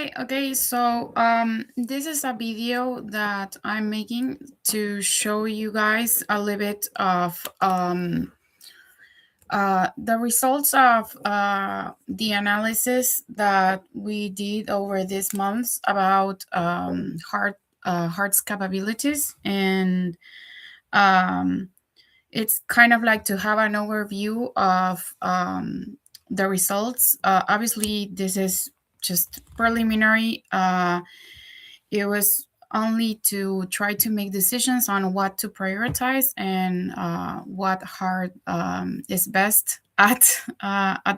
Hi, okay, so this is a video that I'm making to show you guys a little bit of the results of the analysis that we did over this month about heart's capabilities. And um, it's kind of like to have an overview of the results. Obviously, this is just preliminary. It was only to try to make decisions on what to prioritize and what heart is best at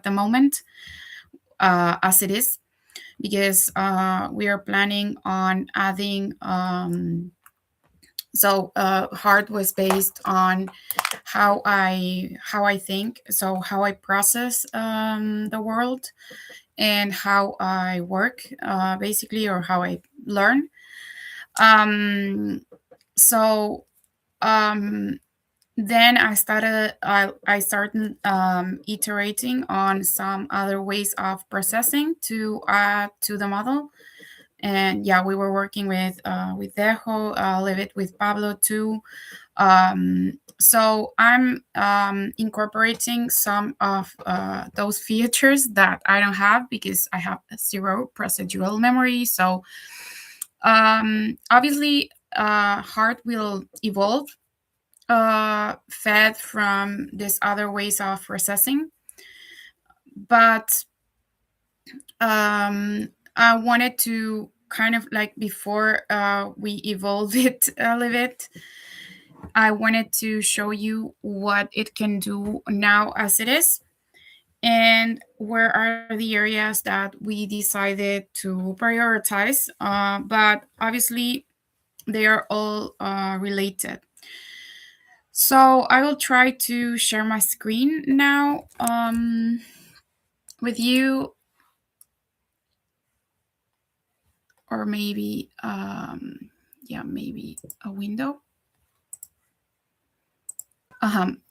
the moment, as it is, because we are planning on adding. Heart was based on how I think, so how I process the world and how I work, basically, or how I learn. Um, so um, then I started iterating on some other ways of processing to add to the model. And yeah, we were working with Dejo, a little bit with Pablo too. So I'm incorporating some of those features that I don't have because I have zero procedural memory. So obviously, heart will evolve, fed from these other ways of processing. But I wanted to kind of like, before we evolve it a little bit, I wanted to show you what it can do now as it is, and where are the areas that we decided to prioritize. But obviously, they are all related. So I will try to share my screen now with you, or maybe, yeah, maybe a window.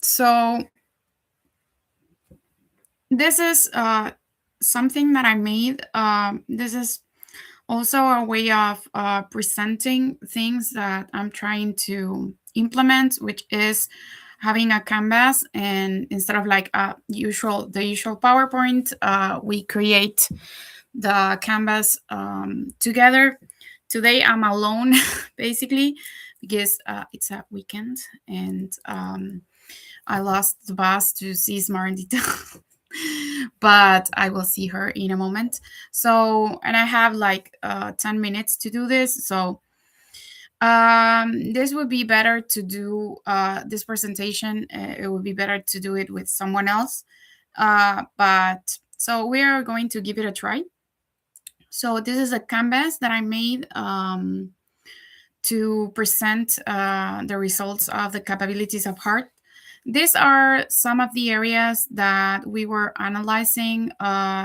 So this is something that I made. This is also a way of presenting things that I'm trying to implement, which is having a canvas, and instead of like the usual PowerPoint, we create the canvas together. Today I'm alone, basically, because it's a weekend, and I lost the bus to see Smarandita. But I will see her in a moment. So, and I have like 10 minutes to do this. So, this would be better to do this presentation. It would be better to do it with someone else. But so we are going to give it a try. So, this is a canvas that I made to present the results of the capabilities of heart. These are some of the areas that we were analyzing.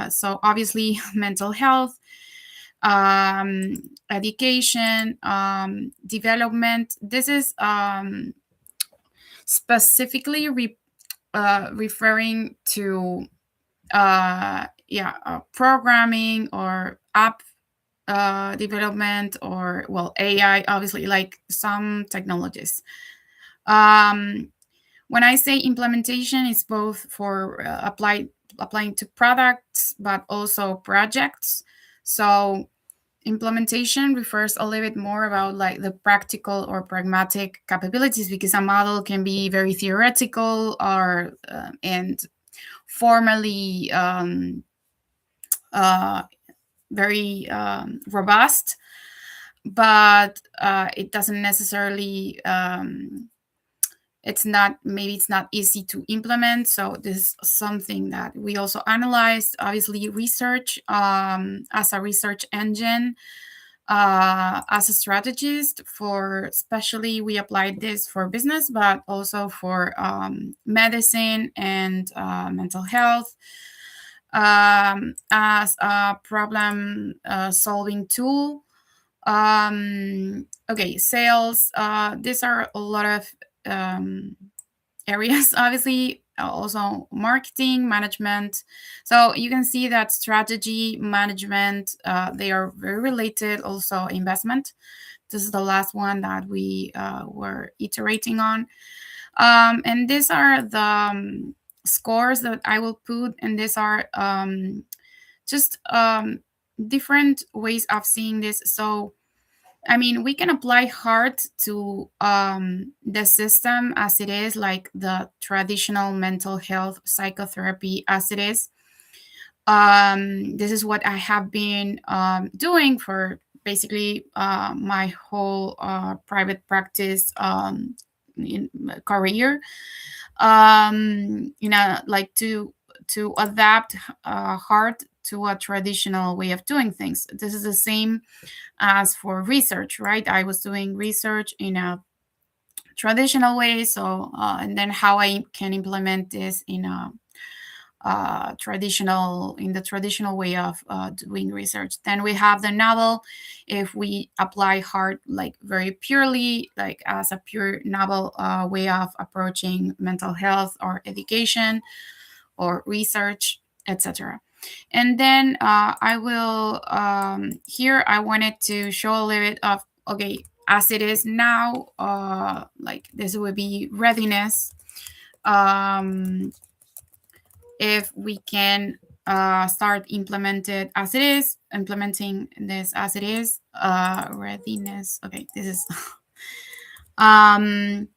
So obviously, mental health, education, development. This is specifically referring to programming or app development, or well, AI, obviously, like some technologies. Um, when I say implementation, it's both for applying to products, but also projects. So implementation refers a little bit more about like the practical or pragmatic capabilities, because a model can be very theoretical or and formally uh, very robust, but it doesn't necessarily it's not easy to implement. So this is something that we also analyzed. Obviously, research, as a research engine, as a strategist, for especially we applied this for business, but also for medicine and mental health, as a problem solving tool. Okay, sales. These are a lot of areas. Obviously, also marketing management. So you can see that strategy management, they are very related. Also investment. This is the last one that we were iterating on. And these are the scores that I will put, and these are just different ways of seeing this. So I mean, we can apply heart to the system as it is, like the traditional mental health psychotherapy as it is. This is what I have been doing for basically my whole private practice career. Like to adapt heart to a traditional way of doing things. This is the same as for research, right? I was doing research in a traditional way, so and then how I can implement this in a in the traditional way of doing research. Then we have the novel. If we apply heart like very purely, like as a pure novel way of approaching mental health or education or research, etc. And then I will here I wanted to show a little bit of, okay, as it is now, like this would be readiness. If we can start implementing this as it is, readiness. Okay, this is um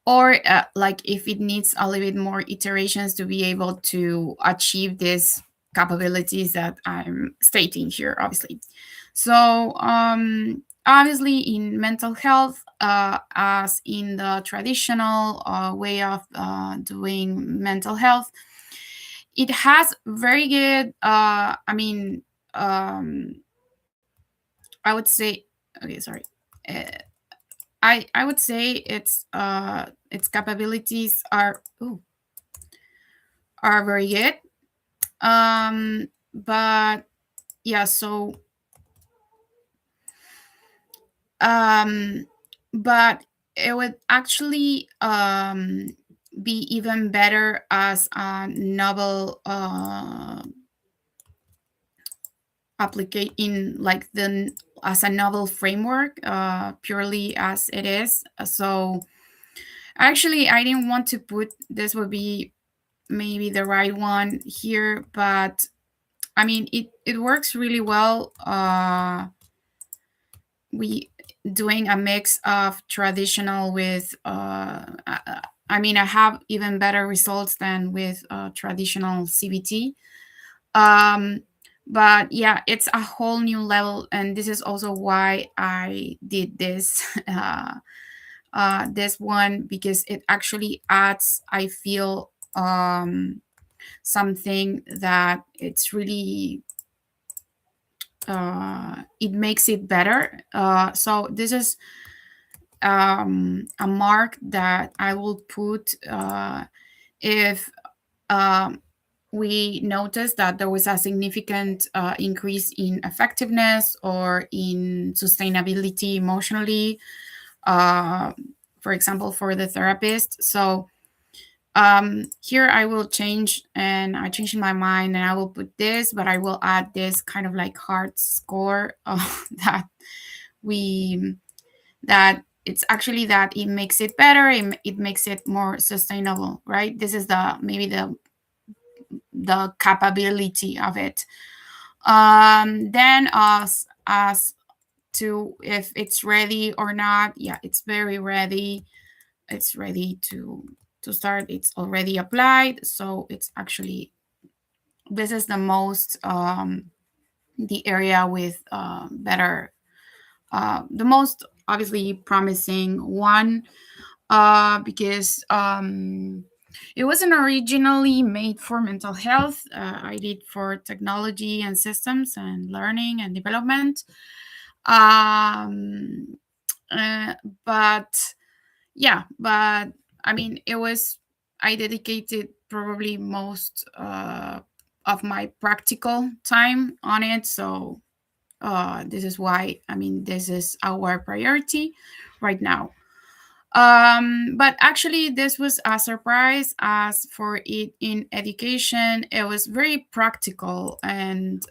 or like if it needs a little bit more iterations to be able to achieve these capabilities that I'm stating here, obviously. So obviously in mental health, as in the traditional way of doing mental health, it has very good I would say, okay, sorry, uh, I would say its capabilities are very good. But yeah, so um but it would actually be even better as a novel applicate in like the as a novel framework, purely as it is. So actually I didn't want to put this would be maybe the right one here, but I mean it works really well. We doing a mix of traditional with I mean I have even better results than with traditional CBT. um but yeah, it's a whole new level, and this is also why I did this this one, because it actually adds, I feel, something that it's really it makes it better. So this is a mark that I will put if um, we notice that there was a significant increase in effectiveness or in sustainability emotionally, uh, for example, for the therapist. So here I will change, and I changed my mind, and I will put this, but I will add this kind of like hard score that we that it's actually that it makes it better, it makes it more sustainable, right? This is the maybe the capability of it. Then as to if it's ready or not, yeah, it's very ready. It's ready to start. It's already applied, so it's actually, this is the most the area with better, the most obviously promising one, because it wasn't originally made for mental health. I did for technology and systems and learning and development. Um, uh, but yeah, but I mean, it was, I dedicated probably most of my practical time on it. So this is why, I mean, this is our priority right now. But actually, this was a surprise. As for it in education, it was very practical, and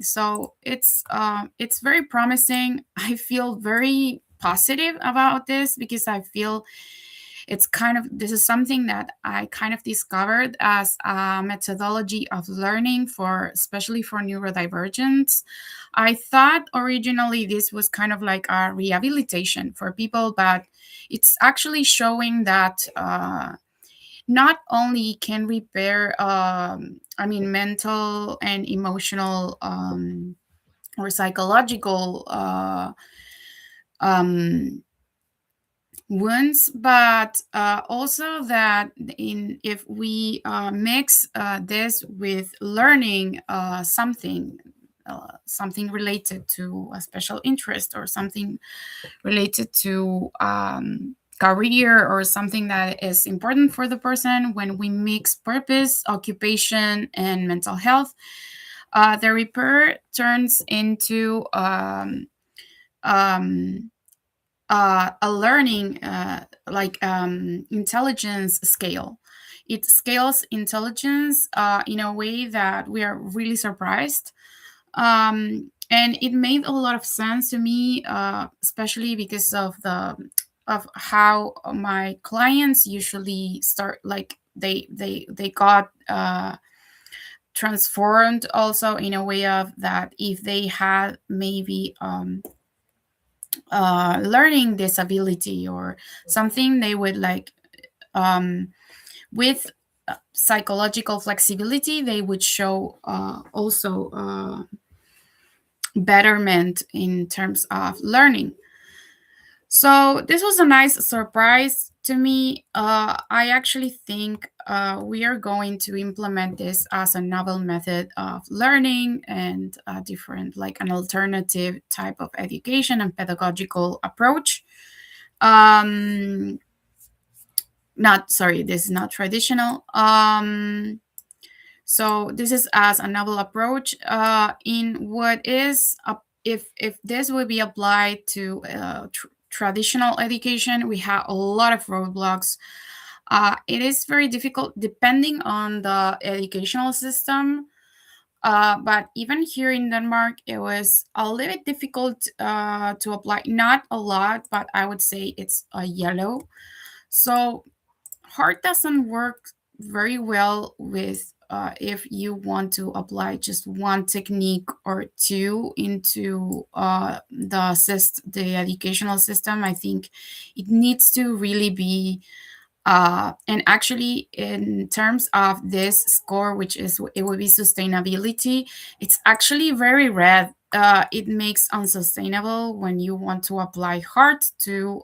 so it's very promising. I feel very positive about this because I feel it's kind of this is something that I kind of discovered as a methodology of learning for especially for neurodivergence. I thought originally this was kind of like a rehabilitation for people, but it's actually showing that not only can repair I mean mental and emotional or psychological um, wounds, but also that in if we mix this with learning something related to a special interest or something related to career or something that is important for the person, when we mix purpose, occupation, and mental health, the repair turns into um, a learning intelligence scale. It scales intelligence in a way that we are really surprised. And it made a lot of sense to me, especially because of how my clients usually start, like they got transformed also in a way of that if they had maybe learning disability or something, they would like with psychological flexibility, they would show also betterment in terms of learning. So this was a nice surprise to me. I actually think we are going to implement this as a novel method of learning and a different, like an alternative type of education and pedagogical approach. Um, Not sorry, this is not traditional. So this is as a novel approach in what is if this would be applied to traditional education, we have a lot of roadblocks. It is very difficult depending on the educational system. But even here in Denmark, it was a little bit difficult to apply. Not a lot, but I would say it's a yellow. So heart doesn't work very well with if you want to apply just one technique or two into the educational system. I think it needs to really be and actually in terms of this score, which is it would be sustainability, it's actually very red. It makes unsustainable when you want to apply heart to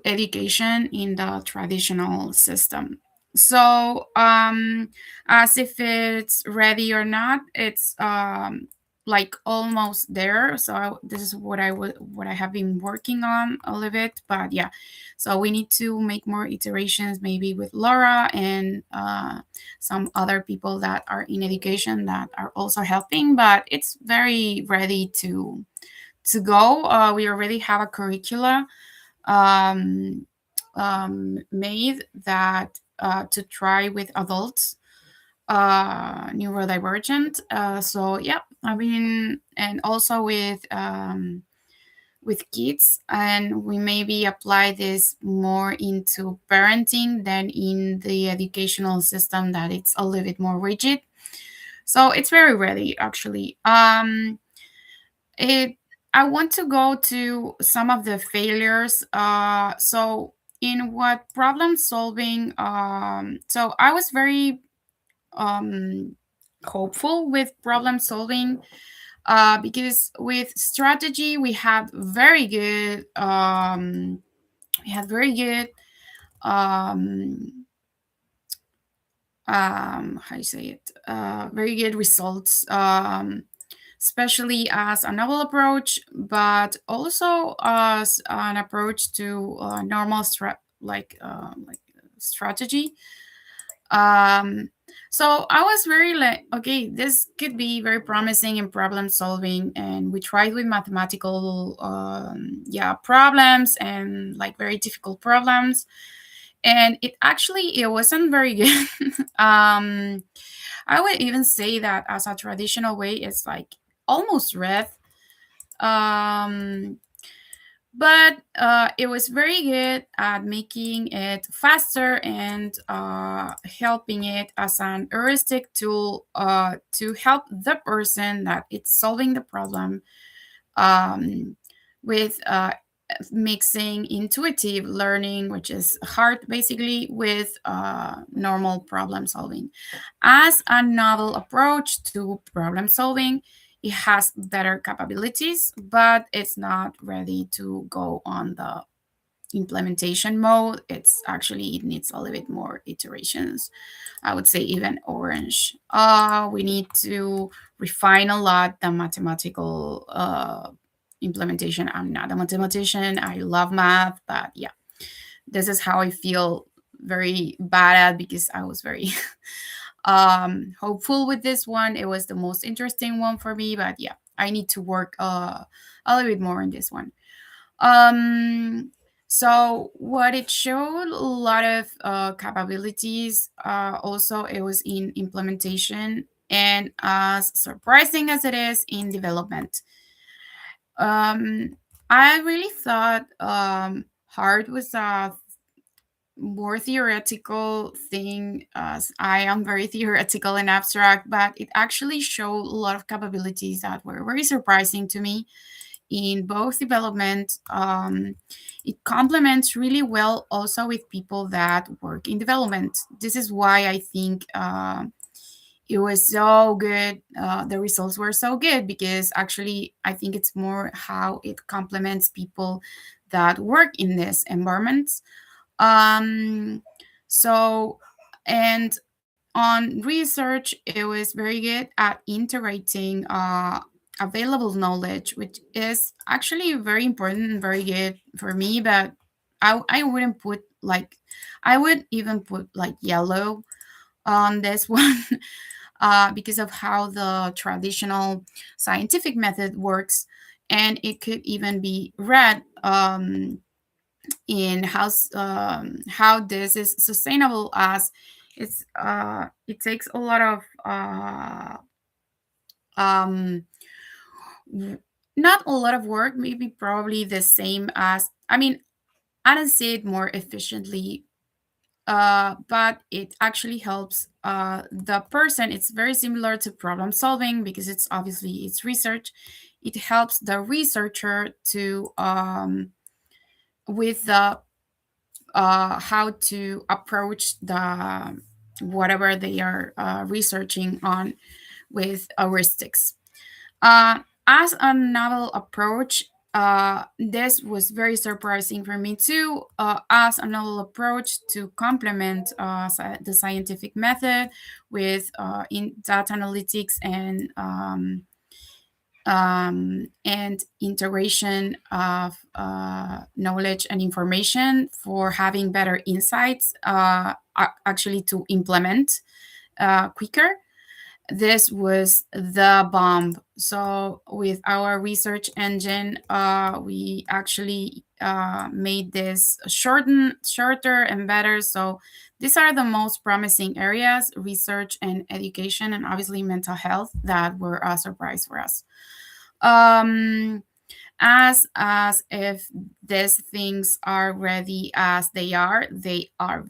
education in the traditional system. So, as if it's ready or not, it's like almost there. So this is what I have been working on a little bit. But yeah, so we need to make more iterations, maybe with Laura and some other people that are in education that are also helping. But it's very ready to go. We already have a curricula um, made that to try with adults neurodivergent. So yeah, I mean, and also with kids, and we maybe apply this more into parenting than in the educational system that it's a little bit more rigid. So it's very ready actually. It I want to go to some of the failures. So in what problem solving, so I was very um, hopeful with problem solving because with strategy we had very good um, how you say it very good results, especially as a novel approach, but also as an approach to normal like strategy. Um, so I was very like, okay, this could be very promising in problem solving, and we tried with mathematical, yeah, problems and like very difficult problems, and it wasn't very good. um, I would even say that as a traditional way, it's like almost red. Um, but it was very good at making it faster and helping it as an heuristic tool to help the person that it's solving the problem, um, with mixing intuitive learning, which is hard basically, with normal problem solving. As a novel approach to problem solving, it has better capabilities, but it's not ready to go on the implementation mode. It needs a little bit more iterations. I would say even orange. We need to refine a lot the mathematical implementation. I'm not a mathematician. I love math, but yeah, this is how I feel very bad at, because I was very hopeful with this one. It was the most interesting one for me, but yeah, I need to work a little bit more on this one. Um so what it showed a lot of capabilities. Also, it was in implementation, and as surprising as it is, in development. um I really thought Heart was a more theoretical thing, as I am very theoretical and abstract, but it actually showed a lot of capabilities that were very surprising to me in both development. It complements really well also with people that work in development. This is why I think it was so good. The results were so good, because actually I think it's more how it complements people that work in this environments. Um, so, and on research, it was very good at integrating available knowledge, which is actually very important and very good for me. But I wouldn't put like, I would even put like yellow on this one, because of how the traditional scientific method works. And it could even be red, in how this is sustainable, as it takes a lot of um, w- not a lot of work, maybe probably the same as, I mean, I don't see it more efficiently, but it actually helps the person. It's very similar to problem solving, because it's obviously it's research. It helps the researcher to with the how to approach the whatever they are researching on, with heuristics. As a novel approach, this was very surprising for me too. As a novel approach to complement the scientific method with in data analytics and integration of knowledge and information for having better insights, actually to implement quicker. This was the bomb. So with our research engine, we actually made this shorter and better. So these are the most promising areas: research and education, and obviously mental health, that were a surprise for us. um as if these things are ready as they are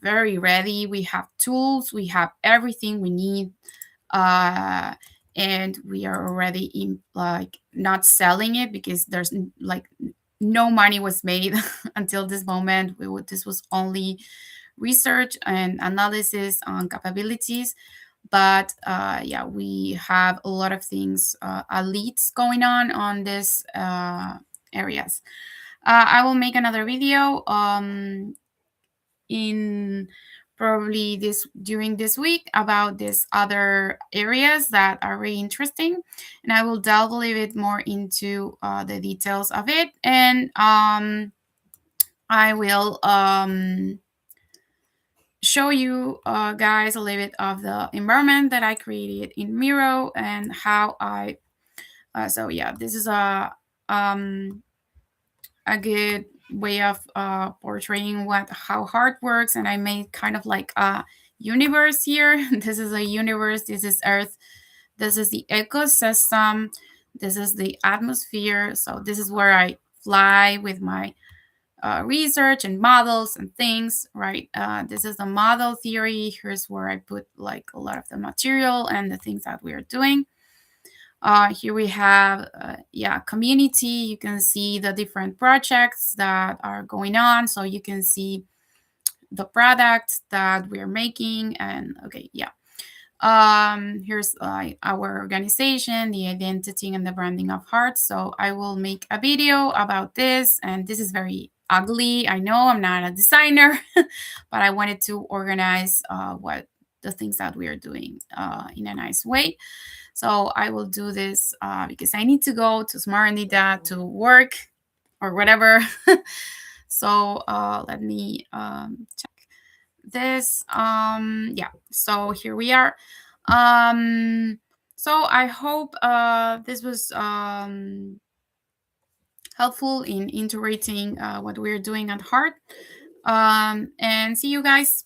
very ready. We have tools, we have everything we need, uh and we are already in, like, not selling it, because there's like no money was made until this moment. This was only research and analysis on capabilities. But yeah, we have a lot of things, leads going on this areas. I will make another video in probably this during this week about these other areas that are really interesting, and I will delve a little bit more into the details of it. And I will show you guys a little bit of the environment that I created in Miro and how I so yeah, this is um a good way of portraying what how heart works, and I made kind of like a universe here. This is a universe, this is Earth, this is the ecosystem, this is the atmosphere. So this is where I fly with my research and models and things, right? This is the model theory. Here's where I put like a lot of the material and the things that we are doing. Here we have, yeah, community. You can see the different projects that are going on. So you can see the products that we're making. And okay, yeah. Here's our organization, the identity and the branding of Heart. So I will make a video about this, and this is very ugly. I know I'm not a designer, but I wanted to organize what the things that we are doing in a nice way. So I will do this because I need to go to Smart and Data to work or whatever. So let me check this. Yeah, so here we are. So I hope this was helpful in integrating what we're doing at Heart. And see you guys.